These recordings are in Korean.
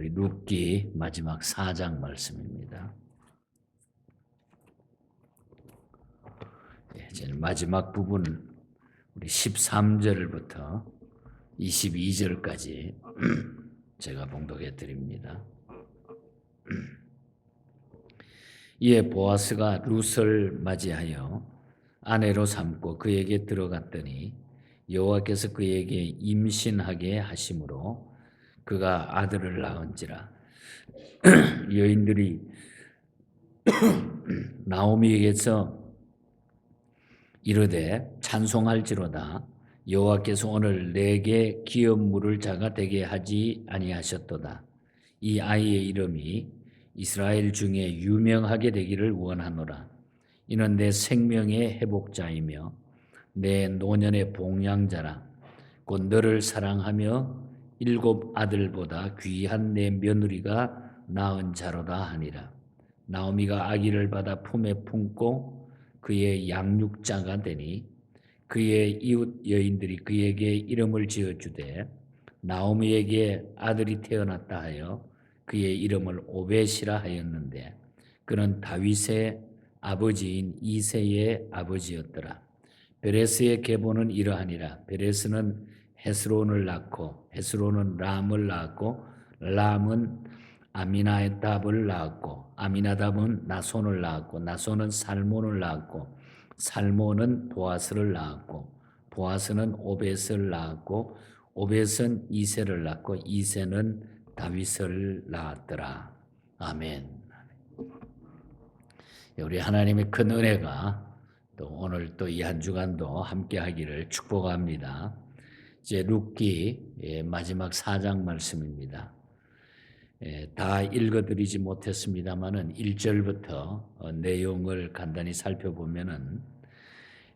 우리 룻기 마지막 4장 말씀입니다. 이제 마지막 부분 우리 13절부터 22절까지 제가 봉독해 드립니다. 이에 보아스가 룻을 맞이하여 아내로 삼고 그에게 들어갔더니 여호와께서 그에게 임신하게 하심으로 그가 아들을 낳은지라. 여인들이 나오미에게서 이르되 찬송할지로다 여호와께서 오늘 내게 기업 물을 자가 되게 하지 아니하셨도다. 이 아이의 이름이 이스라엘 중에 유명하게 되기를 원하노라. 이는 내 생명의 회복자이며 내 노년의 봉양자라. 곧 너를 사랑하며 7 아들보다 귀한 내 며느리가 낳은 자로다 하니라. 나오미가 아기를 받아 품에 품고 그의 양육자가 되니 그의 이웃 여인들이 그에게 이름을 지어주되 나오미에게 아들이 태어났다 하여 그의 이름을 오벳이라 하였는데 그는 다윗의 아버지인 이새의 아버지였더라. 베레스의 계보는 이러하니라. 베레스는 헤스론을 낳고 헤스론은 람을 낳았고 람은 아미나답을 낳았고 아미나답은 나손을 낳았고 나손은 살몬을 낳았고 살몬은 보아스를 낳았고 보아스는 오벳을 낳았고 오벳은 이새를 낳고 이새는 다윗을 낳았더라. 아멘. 우리 하나님의 큰 은혜가 또 오늘 또 이 한 주간도 함께 하기를 축복합니다. 이제 룻기 마지막 4장 말씀입니다. 다 읽어드리지 못했습니다만은 1절부터 내용을 간단히 살펴보면은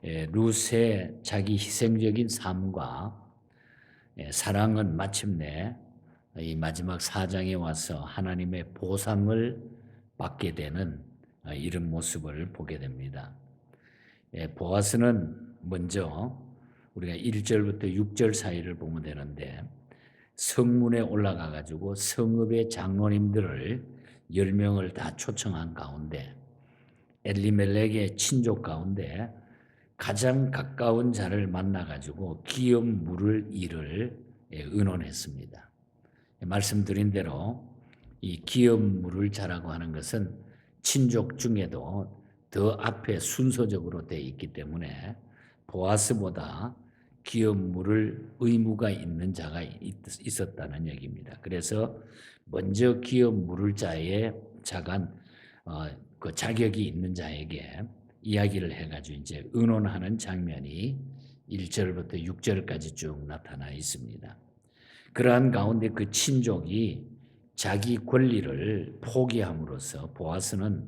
룻의 자기 희생적인 삶과 사랑은 마침내 이 마지막 4장에 와서 하나님의 보상을 받게 되는 이런 모습을 보게 됩니다. 보아스는 먼저 우리가 1절부터 6절 사이를 보면 되는데 성문에 올라가 가지고 성읍의 장로님들을 10명을 다 초청한 가운데 엘리멜렉의 친족 가운데 가장 가까운 자를 만나 가지고 기업 물을 일을 의논했습니다. 말씀드린 대로 이 기업 물을 자라고 하는 것은 친족 중에도 더 앞에 순서적으로 되어 있기 때문에 보아스보다 기업 물을 의무가 있는 자가 있었다는 얘기입니다. 그래서 먼저 기업 물을 자가 그 자격이 있는 자에게 이야기를 해가지고 이제 의논하는 장면이 1절부터 6절까지 쭉 나타나 있습니다. 그러한 가운데 그 친족이 자기 권리를 포기함으로써 보아스는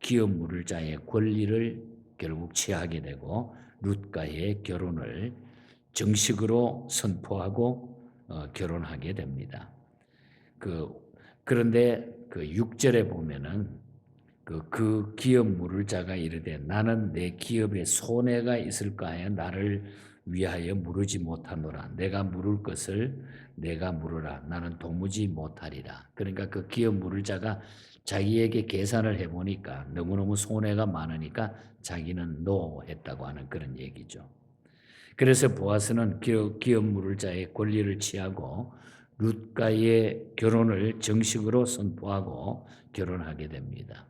기업 물을 자의 권리를 결국 취하게 되고 룻과의 결혼을 정식으로 선포하고 결혼하게 됩니다. 그런데 그 6절에 보면은 그 기업 물을 자가 이르되 나는 내 기업에 손해가 있을까 하여 나를 위하여 물으지 못하노라. 내가 물을 것을 내가 물으라. 나는 도무지 못하리라. 그러니까 그 기업 물을 자가 자기에게 계산을 해보니까 너무너무 손해가 많으니까 자기는 노 했다고 하는 그런 얘기죠. 그래서 보아스는 기업 물을 자의 권리를 취하고 룻과의 결혼을 정식으로 선포하고 결혼하게 됩니다.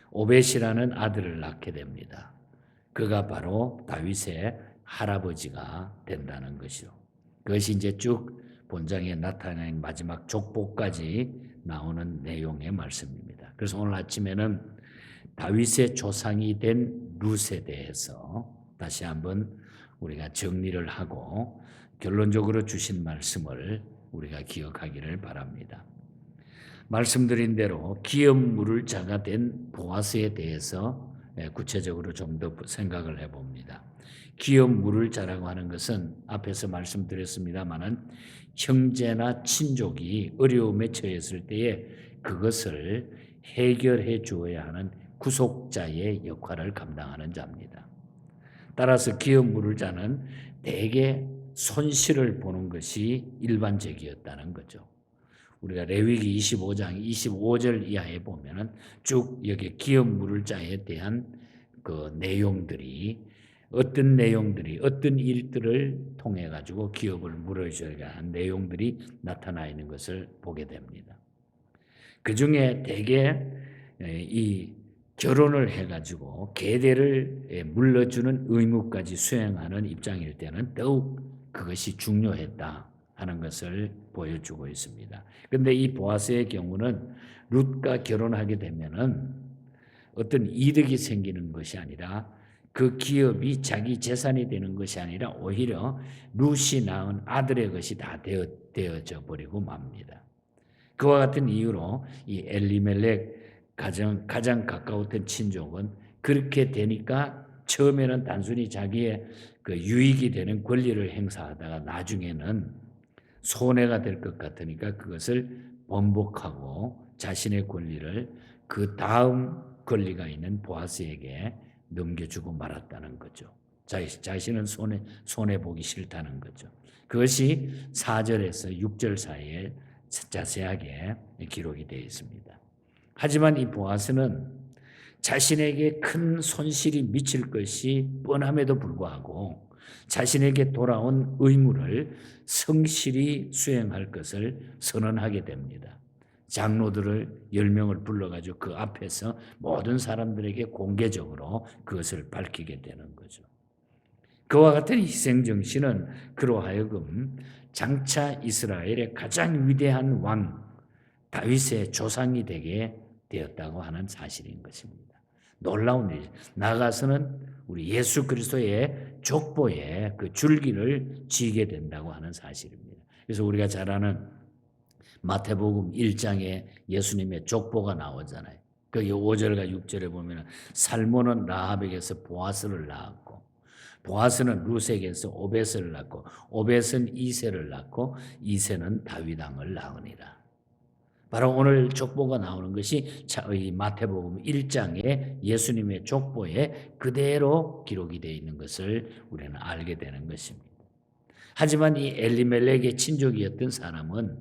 오벳이라는 아들을 낳게 됩니다. 그가 바로 다윗의 할아버지가 된다는 것이요. 그것이 이제 쭉 본장에 나타나는 마지막 족보까지 나오는 내용의 말씀입니다. 그래서 오늘 아침에는 다윗의 조상이 된 룻에 대해서 다시 한번 우리가 정리를 하고 결론적으로 주신 말씀을 우리가 기억하기를 바랍니다. 말씀드린 대로 기업 물을 자가 된 보아스에 대해서 구체적으로 좀 더 생각을 해봅니다. 기업 물을 자라고 하는 것은 앞에서 말씀드렸습니다마는 형제나 친족이 어려움에 처했을 때에 그것을 해결해 주어야 하는 구속자의 역할을 감당하는 자입니다. 따라서 기업 물을 자는 대개 손실을 보는 것이 일반적이었다는 거죠. 우리가 레위기 25장 25절 이하에 보면은 쭉 여기 기업 물을 자에 대한 그 내용들이 어떤 일들을 통해 가지고 기업을 물어줘야 한 내용들이 나타나 있는 것을 보게 됩니다. 그 중에 대개 이 결혼을 해가지고 계대를 물러주는 의무까지 수행하는 입장일 때는 더욱 그것이 중요했다 하는 것을 보여주고 있습니다. 그런데 이 보아스의 경우는 룻과 결혼하게 되면은 어떤 이득이 생기는 것이 아니라 그 기업이 자기 재산이 되는 것이 아니라 오히려 룻이 낳은 아들의 것이 다 되어져 버리고 맙니다. 그와 같은 이유로 이 엘리멜렉 가장 가까웠던 친족은 그렇게 되니까 처음에는 단순히 자기의 그 유익이 되는 권리를 행사하다가 나중에는 손해가 될 것 같으니까 그것을 번복하고 자신의 권리를 그 다음 권리가 있는 보아스에게 넘겨주고 말았다는 거죠. 자신은 손해 보기 싫다는 거죠. 그것이 4절에서 6절 사이에 자세하게 기록이 되어 있습니다. 하지만 이 보아스는 자신에게 큰 손실이 미칠 것이 뻔함에도 불구하고 자신에게 돌아온 의무를 성실히 수행할 것을 선언하게 됩니다. 장로들을 10명을 불러가지고 그 앞에서 모든 사람들에게 공개적으로 그것을 밝히게 되는 거죠. 그와 같은 희생정신은 그로 하여금 장차 이스라엘의 가장 위대한 왕 다윗의 조상이 되게 되었다고 하는 사실인 것입니다. 놀라운 일. 나아가서는 우리 예수 그리스도의 족보에 그 줄기를 쥐게 된다고 하는 사실입니다. 그래서 우리가 잘 아는 마태복음 1장에 예수님의 족보가 나오잖아요. 거기 5절과 6절에 보면 살몬은 라합에게서 보아스를 낳았고 보아스는 룻에게서 오벳을 낳고 오벳은 이새를 낳고 이새는 다윗 왕을 낳으니라. 바로 오늘 족보가 나오는 것이 이 마태복음 1장에 예수님의 족보에 그대로 기록이 되어 있는 것을 우리는 알게 되는 것입니다. 하지만 이 엘리멜렉의 친족이었던 사람은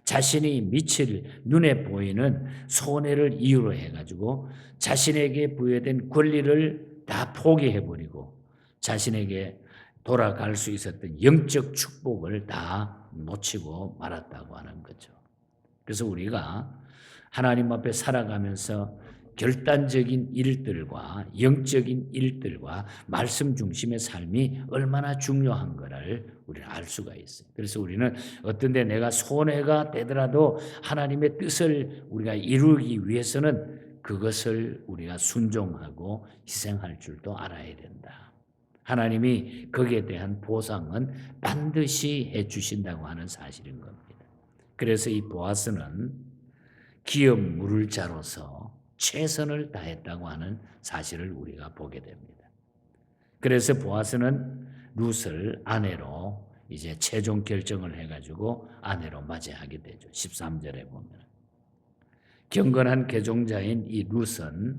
자신이 미칠 눈에 보이는 손해를 이유로 해가지고 자신에게 부여된 권리를 다 포기해버리고 자신에게 돌아갈 수 있었던 영적 축복을 다 놓치고 말았다고 하는 거죠. 그래서 우리가 하나님 앞에 살아가면서 결단적인 일들과 영적인 일들과 말씀 중심의 삶이 얼마나 중요한 것을 우리는 알 수가 있어요. 그래서 우리는 어떤 데 내가 손해가 되더라도 하나님의 뜻을 우리가 이루기 위해서는 그것을 우리가 순종하고 희생할 줄도 알아야 된다. 하나님이 거기에 대한 보상은 반드시 해 주신다고 하는 사실인 겁니다. 그래서 이 보아스는 기업 물을 자로서 최선을 다했다고 하는 사실을 우리가 보게 됩니다. 그래서 보아스는 룻을 아내로 이제 최종 결정을 해가지고 아내로 맞이하게 되죠. 13절에 보면 경건한 개종자인 이 룻은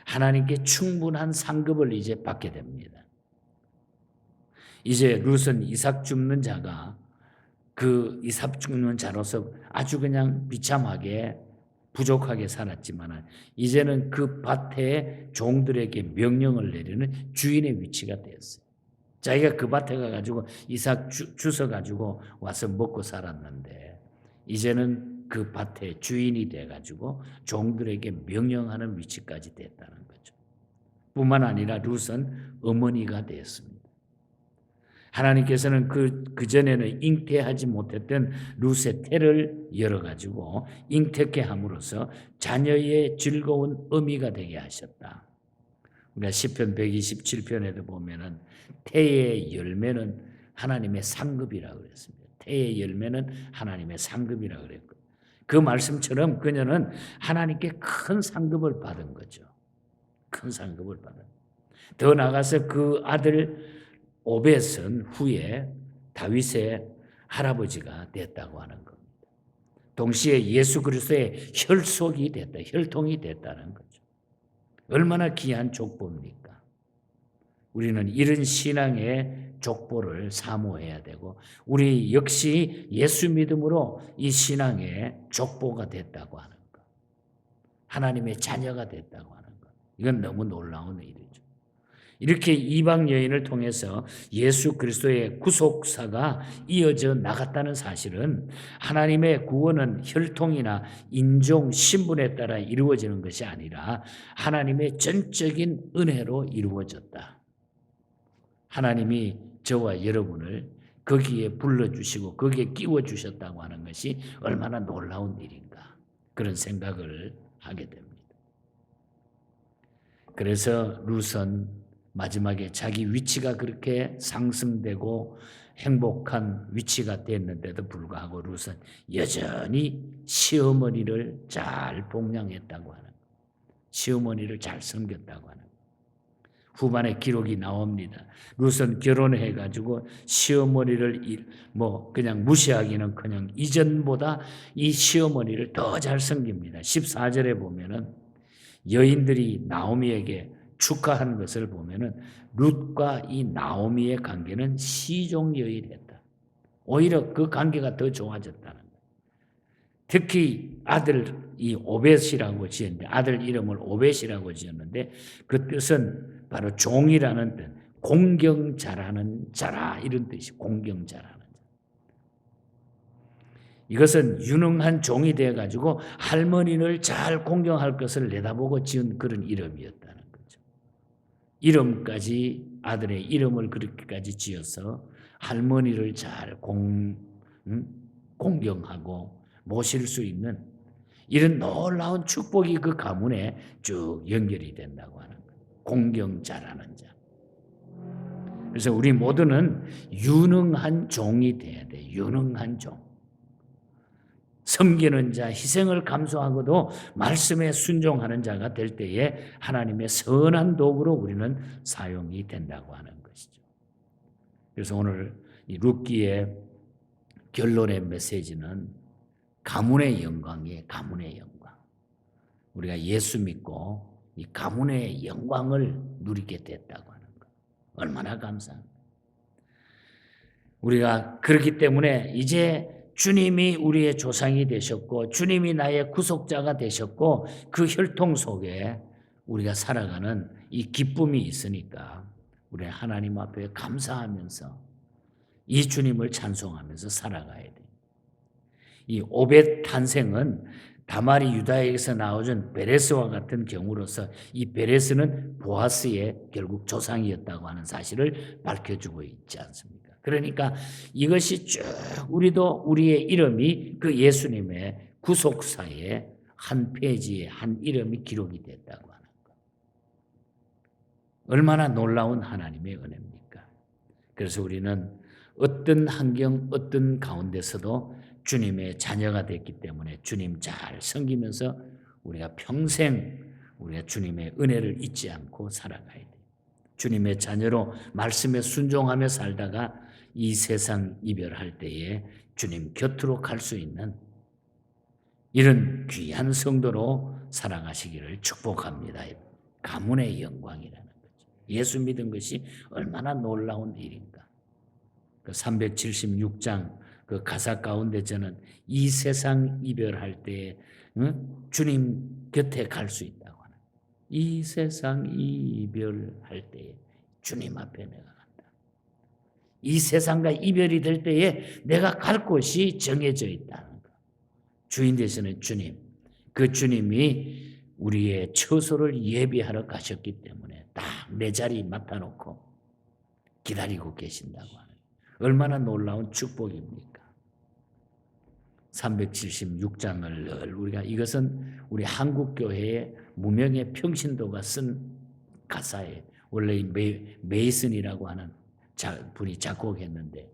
하나님께 충분한 상급을 이제 받게 됩니다. 이제 룻은 이삭 줍는 자가 그 이삭 줍는 자로서 아주 그냥 비참하게 부족하게 살았지만 이제는 그 밭에 종들에게 명령을 내리는 주인의 위치가 되었어요. 자기가 그 밭에 가가지고 이삭 주워가지고 와서 먹고 살았는데 이제는 그 밭의 주인이 돼가지고 종들에게 명령하는 위치까지 됐다는 거죠. 뿐만 아니라 룻은 어머니가 되었습니다. 하나님께서는 그전에는 잉태하지 못했던 룻의 태를 열어가지고 잉태케 함으로써 자녀의 즐거운 어미가 되게 하셨다. 우리가 시편 127편에도 보면은 태의 열매는 하나님의 상급이라고 그랬습니다. 태의 열매는 하나님의 상급이라고 그랬고 그 말씀처럼 그녀는 하나님께 큰 상급을 받은 거죠. 큰 상급을 받은. 더 나아가서 그 아들 오벳은 후에 다윗의 할아버지가 됐다고 하는 겁니다. 동시에 예수 그리스도의 혈속이 됐다, 혈통이 됐다는 거죠. 얼마나 귀한 족보입니까? 우리는 이런 신앙의 족보를 사모해야 되고 우리 역시 예수 믿음으로 이 신앙의 족보가 됐다고 하는 것. 하나님의 자녀가 됐다고 하는 것. 이건 너무 놀라운 일이죠. 이렇게 이방 여인을 통해서 예수 그리스도의 구속사가 이어져 나갔다는 사실은 하나님의 구원은 혈통이나 인종, 신분에 따라 이루어지는 것이 아니라 하나님의 전적인 은혜로 이루어졌다. 하나님이 저와 여러분을 거기에 불러주시고 거기에 끼워주셨다고 하는 것이 얼마나 놀라운 일인가 그런 생각을 하게 됩니다. 그래서 룻은 마지막에 자기 위치가 그렇게 상승되고 행복한 위치가 됐는데도 불구하고 룻은 여전히 시어머니를 잘 봉양했다고 하는, 시어머니를 잘 섬겼다고 하는 후반에 기록이 나옵니다. 룻은 결혼해가지고 시어머니를 그냥 무시하기는커녕 이전보다 이 시어머니를 더 잘 섬깁니다. 14절에 보면은 여인들이 나오미에게 축하하는 것을 보면은 룻과 이 나오미의 관계는 시종여일했다. 오히려 그 관계가 더 좋아졌다는 거예요. 특히 아들 이 오벳이라고 지었는데 아들 이름을 오벳이라고 지었는데 그 뜻은 바로 종이라는 뜻, 공경 잘하는 자라 이런 뜻이 공경 잘하는 자. 이것은 유능한 종이 되어 가지고 할머니를 잘 공경할 것을 내다보고 지은 그런 이름이었다는 거죠. 이름까지 아들의 이름을 그렇게까지 지어서 할머니를 잘 공경하고 모실 수 있는 이런 놀라운 축복이 그 가문에 쭉 연결이 된다고 하는 거예요. 공경 잘하는 자. 그래서 우리 모두는 유능한 종이 돼야 돼. 유능한 종. 섬기는 자, 희생을 감수하고도 말씀에 순종하는 자가 될 때에 하나님의 선한 도구로 우리는 사용이 된다고 하는 것이죠. 그래서 오늘 이 룻기의 결론의 메시지는 가문의 영광이에요. 가문의 영광. 우리가 예수 믿고 이 가문의 영광을 누리게 됐다고 하는 것. 얼마나 감사합니다. 우리가 그렇기 때문에 이제 주님이 우리의 조상이 되셨고 주님이 나의 구속자가 되셨고 그 혈통 속에 우리가 살아가는 이 기쁨이 있으니까 우리 하나님 앞에 감사하면서 이 주님을 찬송하면서 살아가야 돼. 이 오벳 탄생은 다말이 유다에게서 나오준 베레스와 같은 경우로서 이 베레스는 보아스의 결국 조상이었다고 하는 사실을 밝혀주고 있지 않습니까? 그러니까 이것이 쭉 우리도 우리의 이름이 그 예수님의 구속사의 한 페이지에 한 이름이 기록이 됐다고 하는 것. 얼마나 놀라운 하나님의 은혜입니까? 그래서 우리는 어떤 환경, 어떤 가운데서도 주님의 자녀가 됐기 때문에 주님 잘 섬기면서 우리가 평생 우리가 주님의 은혜를 잊지 않고 살아가야 돼요. 주님의 자녀로 말씀에 순종하며 살다가 이 세상 이별할 때에 주님 곁으로 갈 수 있는 이런 귀한 성도로 살아가시기를 축복합니다. 가문의 영광이라는 거죠. 예수 믿은 것이 얼마나 놀라운 일인가. 그 376장 그 가사 가운데 저는 이 세상 이별할 때 주님 곁에 갈 수 있다고 하는. 이 세상 이별할 때에 주님 앞에 내가 간다. 이 세상과 이별이 될 때에 내가 갈 곳이 정해져 있다는 것. 주인 되시는 주님, 그 주님이 우리의 처소를 예비하러 가셨기 때문에 딱 내 자리 맡아놓고 기다리고 계신다고 하는. 얼마나 놀라운 축복입니까? 376장을 늘 우리가 이것은 우리 한국교회의 무명의 평신도가 쓴 가사예요. 원래 메이슨이라고 하는 분이 작곡했는데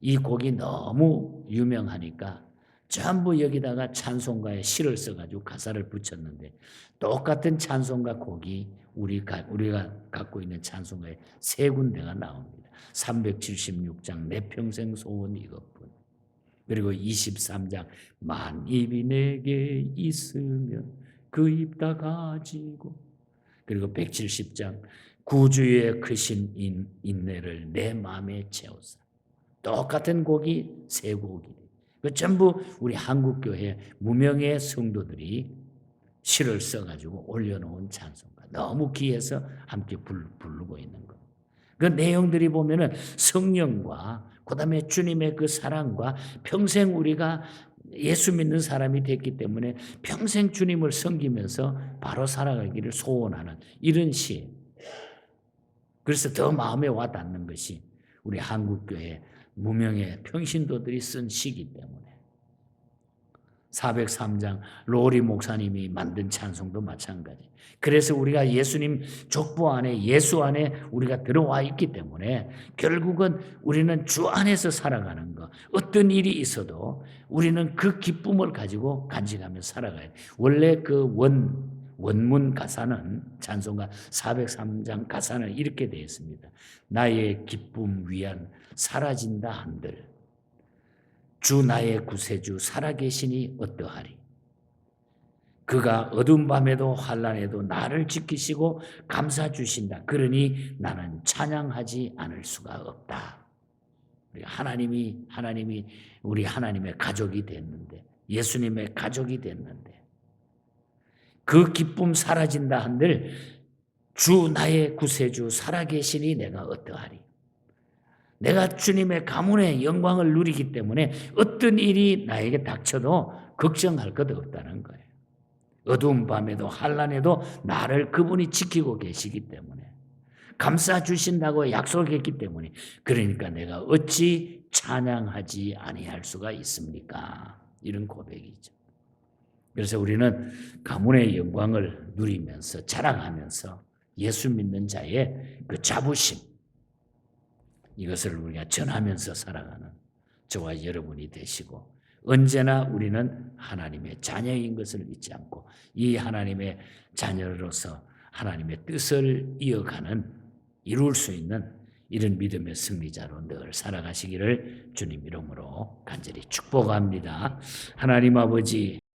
이 곡이 너무 유명하니까 전부 여기다가 찬송가에 시를 써가지고 가사를 붙였는데 똑같은 찬송가 곡이 우리가 갖고 있는 찬송가에 세 군데가 나옵니다. 376장 내 평생 소원 이것뿐. 그리고 23장 만 입이 내게 있으면 그 입 다 가지고. 그리고 170장 구주의 크신 인내를 내 마음에 채우사. 똑같은 곡이 세 곡이. 그 전부 우리 한국교회 무명의 성도들이 시를 써가지고 올려놓은 찬송가. 너무 귀해서 함께 부르고 있는 거. 그 내용들이 보면은 성령과 그다음에 주님의 그 사랑과 평생 우리가 예수 믿는 사람이 됐기 때문에 평생 주님을 섬기면서 바로 살아가기를 소원하는 이런 시. 그래서 더 마음에 와 닿는 것이 우리 한국교회 무명의 평신도들이 쓴 시기 때문에 403장 로리 목사님이 만든 찬송도 마찬가지. 그래서 우리가 예수님 족보 안에 예수 안에 우리가 들어와 있기 때문에 결국은 우리는 주 안에서 살아가는 거. 어떤 일이 있어도 우리는 그 기쁨을 가지고 간직하며 살아가야 돼. 원래 그 원문 가사는 찬송가 403장 가사는 이렇게 되어 있습니다. 나의 기쁨 위안 사라진다 한들 주 나의 구세주 살아계시니 어떠하리. 그가 어두운 밤에도 환난에도 나를 지키시고 감싸 주신다. 그러니 나는 찬양하지 않을 수가 없다. 하나님이 우리 하나님의 가족이 됐는데 예수님의 가족이 됐는데 그 기쁨 사라진다 한들 주 나의 구세주 살아계시니 내가 어떠하리. 내가 주님의 가문의 영광을 누리기 때문에 어떤 일이 나에게 닥쳐도 걱정할 것 없다는 거예요. 어두운 밤에도 환난에도 나를 그분이 지키고 계시기 때문에 감싸 주신다고 약속했기 때문에 그러니까 내가 어찌 찬양하지 아니할 수가 있습니까? 이런 고백이죠. 그래서 우리는 가문의 영광을 누리면서 자랑하면서 예수 믿는 자의 그 자부심 이것을 우리가 전하면서 살아가는 저와 여러분이 되시고 언제나 우리는 하나님의 자녀인 것을 잊지 않고 이 하나님의 자녀로서 하나님의 뜻을 이룰 수 있는 이런 믿음의 승리자로 늘 살아가시기를 주님 이름으로 간절히 축복합니다. 하나님 아버지